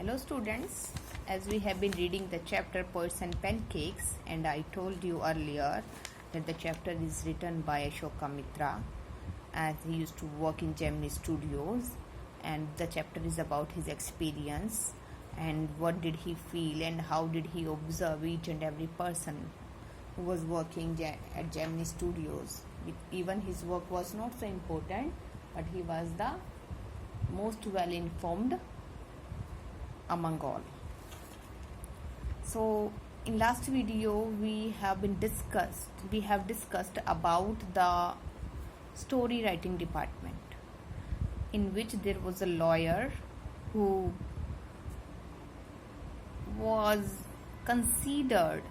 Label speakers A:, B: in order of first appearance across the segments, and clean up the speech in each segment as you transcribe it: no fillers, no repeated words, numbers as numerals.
A: Hello students, as we have been reading the chapter Pearls and Pancakes, and I told you earlier that the chapter is written by Ashoka Mitra as he used to work in Gemini Studios, and the chapter is about his experience and what did he feel and how did he observe each and every person who was working at Gemini Studios. Even his work was not so important, but he was the most well informed among all. So in last video we have discussed about the story writing department, in which there was a lawyer who was considered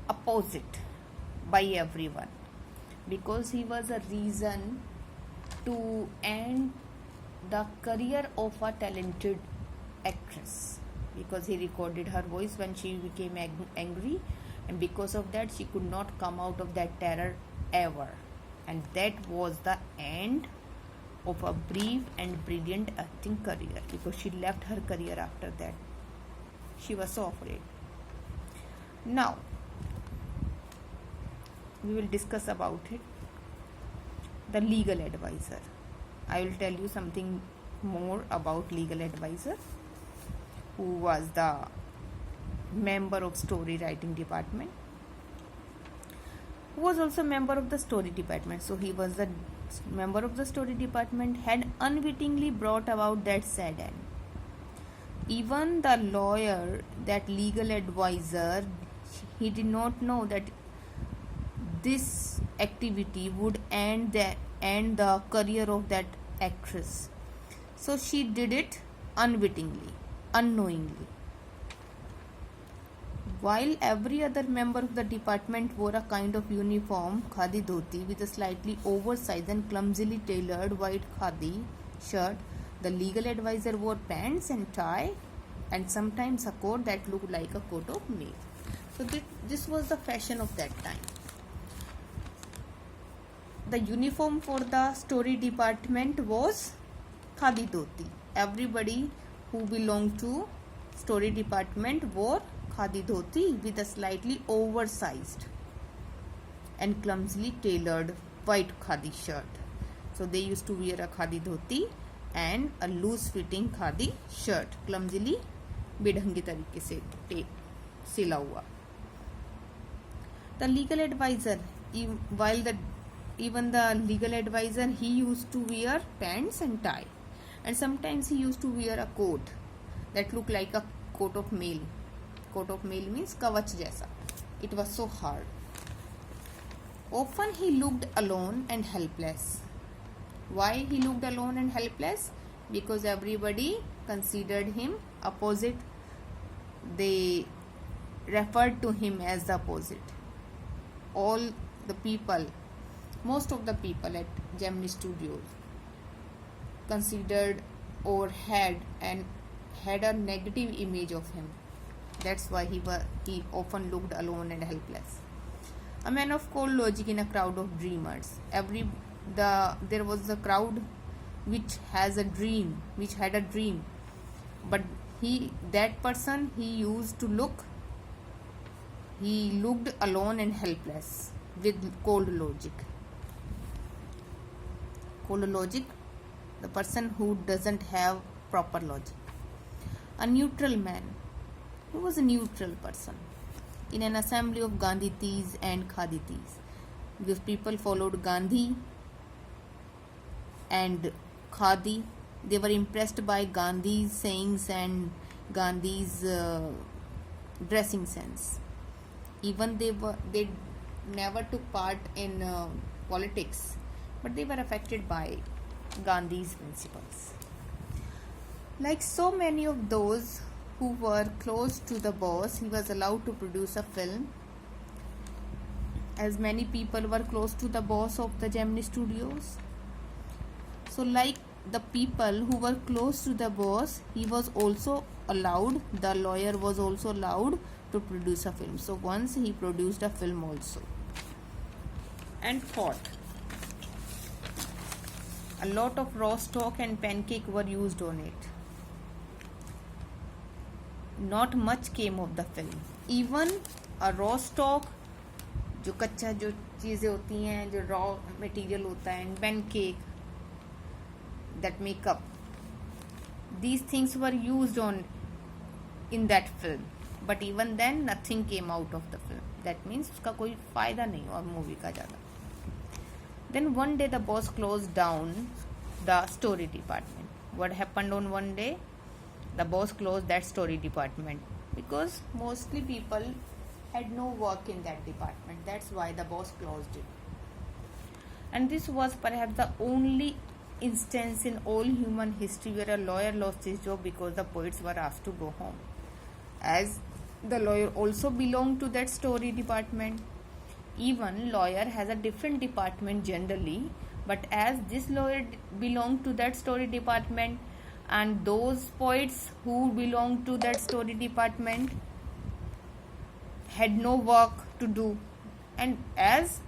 A: opposite by everyone because he was a reason to end the career of a talented actress, because he recorded her voice when she became angry, and because of that she could not come out of that terror ever, and that was the end of a brief and brilliant acting career, because she left her career after that. She was so afraid. Now we will discuss about it. The legal advisor. I will tell you something more about legal advisor, who was the member of story writing department, who was also member of the story department. So he was the member of the story department, had unwittingly brought about that sad end. Even the lawyer, that legal advisor, he did not know that this activity would end the career of that actress. So she did it unwittingly, unknowingly. While every other member of the department wore a kind of uniform khadi dhoti with a slightly oversized and clumsily tailored white khadi shirt, the legal advisor wore pants and tie and sometimes a coat that looked like a coat of mail. So this was the fashion of that time. The uniform for the story department was khadi dhoti. Everybody who belonged to story department wore khadi dhoti with a slightly oversized and clumsily tailored white khadi shirt. So they used to wear a khadi dhoti and a loose fitting khadi shirt, clumsily बेढंगी तरीके से सिला हुआ. The legal advisor, even the legal advisor, he used to wear pants and tie, and sometimes he used to wear a coat that looked like a coat of mail. Coat of mail means kavach jaisa. It was so hard. Often he looked alone and helpless. Why he looked alone and helpless? Because everybody considered him opposite. They referred to him as the opposite. All the people, most of the people at Gemini Studios considered or had a negative image of him. That's why he often looked alone and helpless. A man of cold logic in a crowd of dreamers. There was a crowd which had a dream, but he looked alone and helpless with cold logic. Cold logic, the person who doesn't have proper logic. A neutral man. Who was a neutral person? In an assembly of Gandhitis and Khaditis, because people followed Gandhi and Khadi, they were impressed by Gandhi's sayings and Gandhi's dressing sense. Even they never took part in politics, but they were affected by Gandhi's principles. Like so many of those who were close to the boss, he was allowed to produce a film. As many people were close to the boss of the Gemini Studios, so like the people who were close to the boss, the lawyer was also allowed to produce a film. So once he produced a film also and fought. A lot of raw stock and pancake were used on it. not much came of the film. Even a raw stock, जो कच्चा जो चीज़ें होती हैं, जो raw material होता है, and pancake, that makeup, these things were used on in that film. But even then nothing came out of the film. That means उसका कोई फायदा नहीं हुआ मूवी का ज़्यादा. Then one day the boss closed down the story department. What happened on one day? The boss closed that story department because mostly people had no work in that department. That's why the boss closed it. And this was perhaps the only instance in all human history where a lawyer lost his job because the poets were asked to go home. As the lawyer also belonged to that story department. Even lawyer has a different department generally, but as this lawyer belonged to that story department and those poets who belonged to that story department had no work to do, and as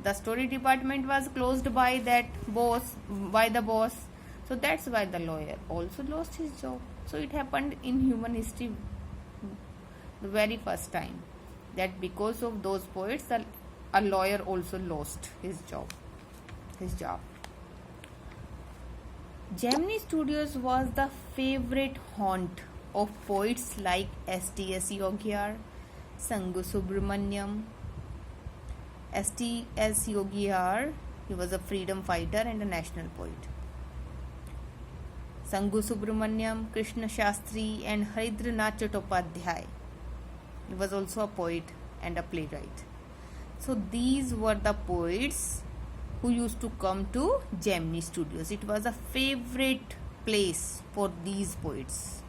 A: the story department was closed by the boss, so that's why the lawyer also lost his job. So it happened in human history the very first time that because of those poets a lawyer also lost his job. Gemini Studios was the favorite haunt of poets like S.T.S. Yogiar, Sangu Subramaniam. S.T.S. Yogiar, he was a freedom fighter and a national poet. Sangu Subramaniam, Krishna Shastri and Haridranath Chattopadhyay. He was also a poet and a playwright. So these were the poets who used to come to Gemini Studios. It was a favorite place for these poets.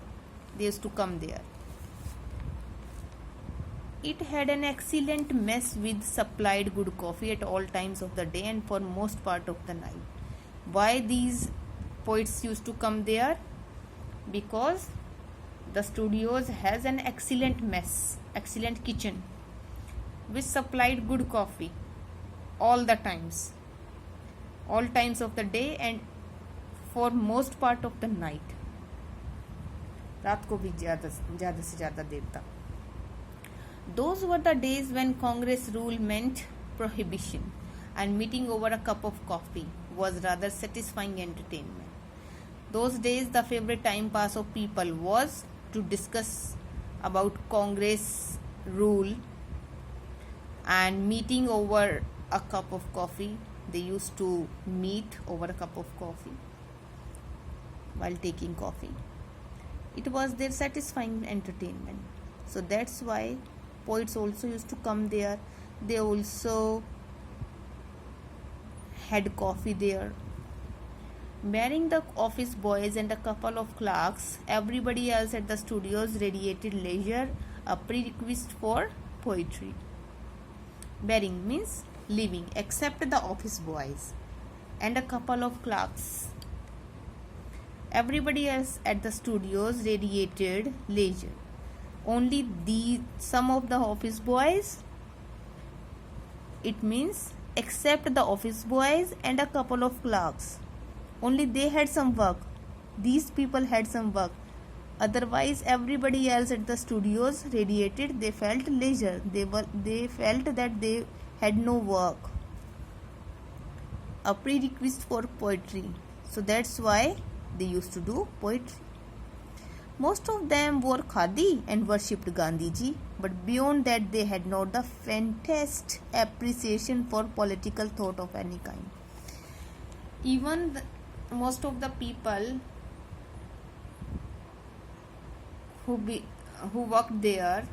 A: They used to come there. It had an excellent mess with supplied good coffee at all times of the day and for most part of the night. Why these poets used to come there? Because the studios has an excellent mess, excellent kitchen, which supplied good coffee all times of the day and for most part of the night. रात को भी ज़्यादा से ज़्यादा देर तक. Those were the days when Congress rule meant prohibition and meeting over a cup of coffee was rather satisfying entertainment. Those days the favorite time pass of people was to discuss about Congress rule and meeting over a cup of coffee. They used to meet over a cup of coffee while taking coffee. It was their satisfying entertainment. So that's why poets also used to come there. They also had coffee there. Barring the office boys and a couple of clerks, everybody else at the studios radiated leisure, a prerequisite for poetry. Barring means leaving, except the office boys and a couple of clerks. Everybody else at the studios radiated leisure. Only some of the office boys, it means except the office boys and a couple of clerks, only they had some work. These people had some work. Otherwise everybody else at the studios radiated, they felt leisure, they felt that they had no work, a prerequisite for poetry. So that's why they used to do poetry. Most of them wore khadi and worshipped Gandhiji, but beyond that they had not the faintest appreciation for political thought of any kind. Even most of the people who worked there,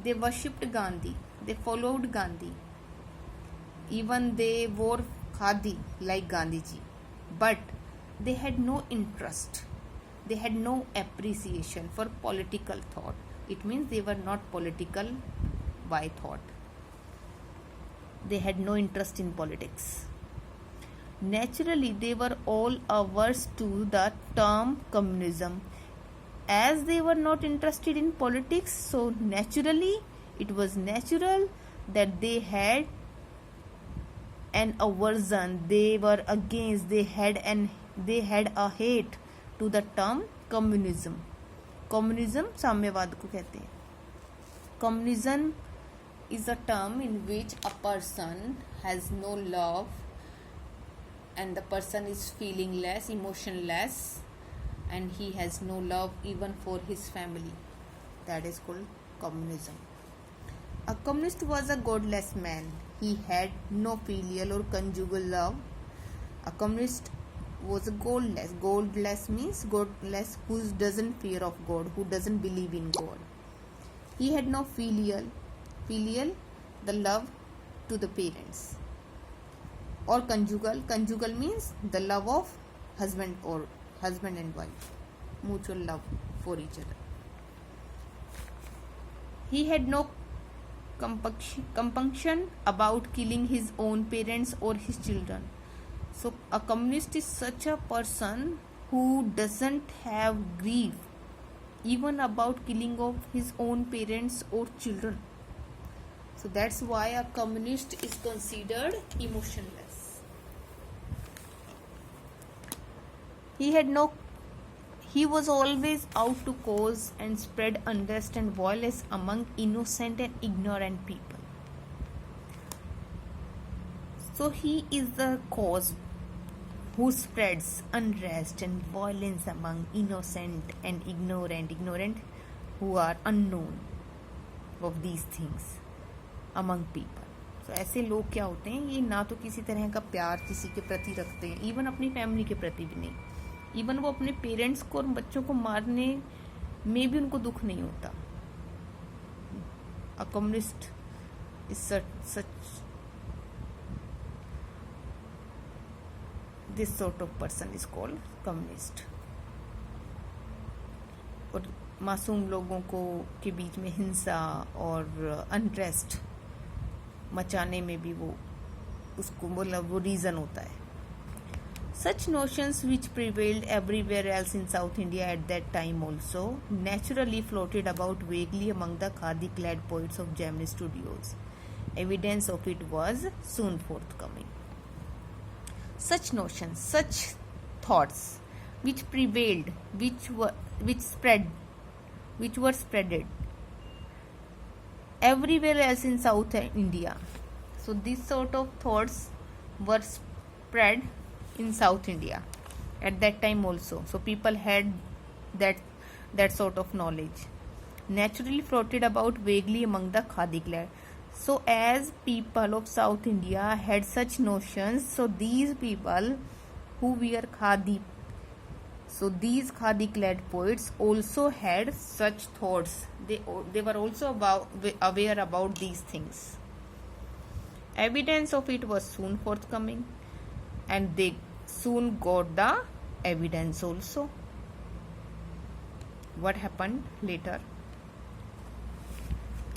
A: they worshipped Gandhi, they followed Gandhi. Even they wore khadi like Gandhiji, but they had no interest, they had no appreciation for political thought. It means they were not political by thought. They had no interest in politics. Naturally, they were all averse to the term communism. As they were not interested in politics, so naturally, it was natural that they had an aversion. They were against, they had a hate to the term communism. Communism साम्यवाद को कहते हैं. Communism is a term in which a person has no love and the person is feeling less, emotionless, and he has no love even for his family. That is called communism. A communist was a godless man. He had no filial or conjugal love. A communist was a godless. Godless means godless who doesn't fear of God, who doesn't believe in God. He had no filial, the love to the parents, or conjugal means the love of husband and wife, mutual love for each other. He had no compunction about killing his own parents or his children. So a communist is such a person who doesn't have grief even about killing of his own parents or children. So that's why a communist is considered emotionless. He was always out to cause and spread unrest and violence among innocent and ignorant people. So he is the cause who spreads unrest and violence among innocent and ignorant who are unknown of these things among people. So ऐसे लोग क्या होते हैं, ये ना तो किसी तरह का प्यार किसी के प्रति रखते हैं, इवन अपनी फैमिली के प्रति भी नहीं, इवन वो अपने पेरेंट्स को और बच्चों को मारने में भी उनको दुख नहीं होता. A communist is such this sort of person is called communist. और मासूम लोगों को के बीच में हिंसा और अनरेस्ट मचाने में भी वो उसको मतलब वो रीज़न होता है. Such notions which prevailed everywhere else in South India at that time also naturally floated about vaguely among the khadi-clad poets of Gemini Studios. Evidence of it was soon forthcoming. Such notions, such thoughts which prevailed, which were spreaded everywhere else in South India. So these sort of thoughts were spread in South India at that time also. So people had that sort of knowledge. Naturally floated about vaguely among the khadi clad. So as people of South India had such notions, so these people who wear khadi, so these khadi clad poets also had such thoughts. They were also aware about these things. Evidence of it was soon forthcoming, and they soon got the evidence also. What happened later?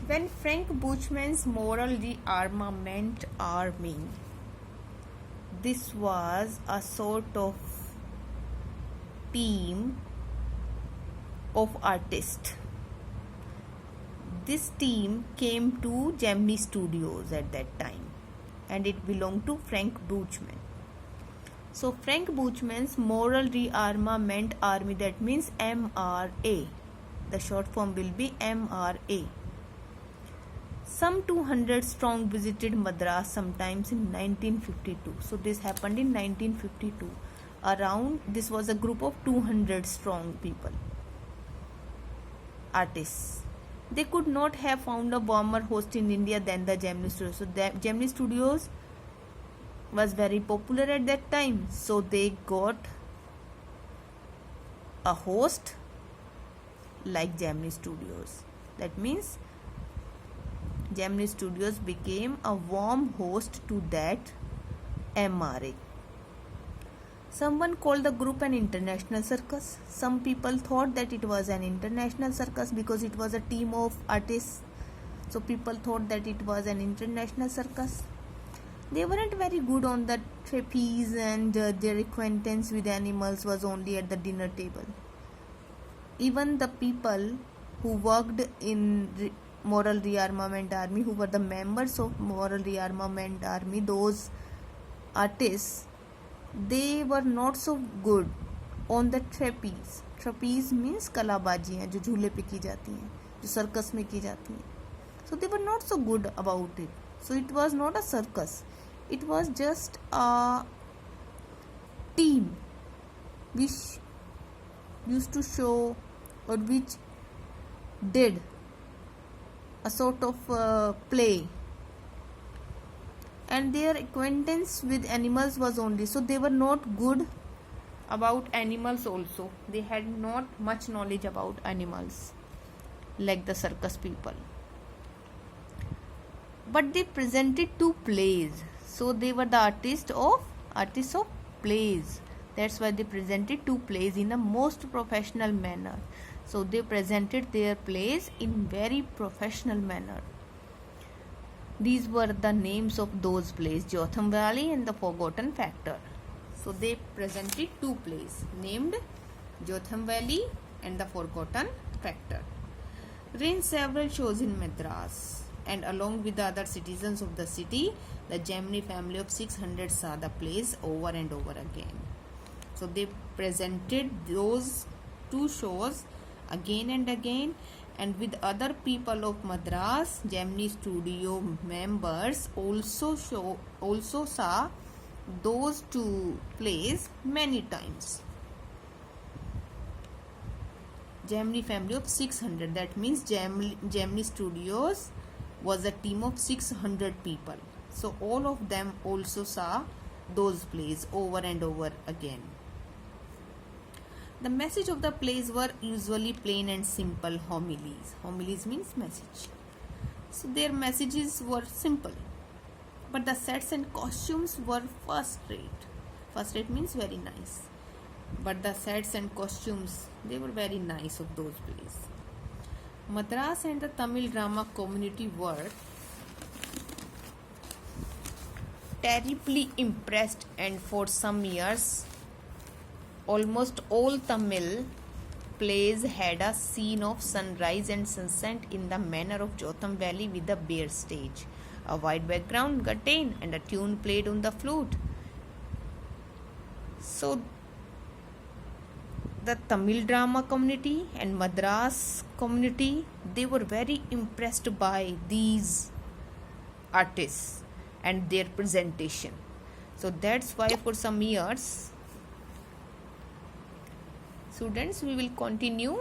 A: When Frank Buchmann's Moral Rearmament Army, this was a sort of team of artists. This team came to Gemini Studios at that time, and it belonged to Frank Buchmann. So Frank Buchmann's Moral Rearmament Army, that means MRA. The short form will be MRA. Some 200 strong visited Madras sometimes in 1952. So this happened in 1952. This was a group of 200 strong people, artists. They could not have found a warmer host in India than the Gemini Studios. So the Gemini Studios was very popular at that time. So they got a host like Gemini Studios. That means Gemini Studios became a warm host to that MRA. Someone called the group an international circus. Some people thought that it was an international circus because it was a team of artists. So people thought that it was an international circus. They weren't very good on the trapeze, and their acquaintance with animals was only at the dinner table. Even the people who worked in Moral Rearmament Army, who were the members of Moral Rearmament Army, those artists, they were not so good on the trapeze. Trapeze means कलाबाजियाँ जो झूले पे की जाती हैं, जो circus में की जाती हैं. So they were not so good about it. So it was not a circus. It was just a team which used to show, or which did a sort of play, and their acquaintance with animals was only, so they were not good about animals also. They had not much knowledge about animals like the circus people, but they presented two plays, so they were the artists of plays. That's why they presented two plays in a most professional manner. So they presented their plays in very professional manner. These were the names of those plays, Jotham Valley and the Forgotten Factor. So they presented two plays named Jotham Valley and the Forgotten Factor. Ran several shows in Madras, and along with the other citizens of the city, the Gemini family of 600 saw the plays over and over again. So they presented those two shows again and again, and with other people of Madras, Gemini studio members also saw those two plays many times. Gemini family of 600, that means Gemini Studios was a team of 600 people. So all of them also saw those plays over and over again. The message of the plays were usually plain and simple homilies. Homilies means message. So their messages were simple, but the sets and costumes were first rate. First rate means very nice, but the sets and costumes, they were very nice of those plays. Madras and the Tamil drama community were terribly impressed, and for some years almost all Tamil plays had a scene of sunrise and sunset in the manner of Jotham Valley, with a bare stage, a white background curtain, and a tune played on the flute. So the Tamil drama community and Madras community, they were very impressed by these artists and their presentation. So that's why for some years, students, we will continue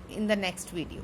A: in the next video.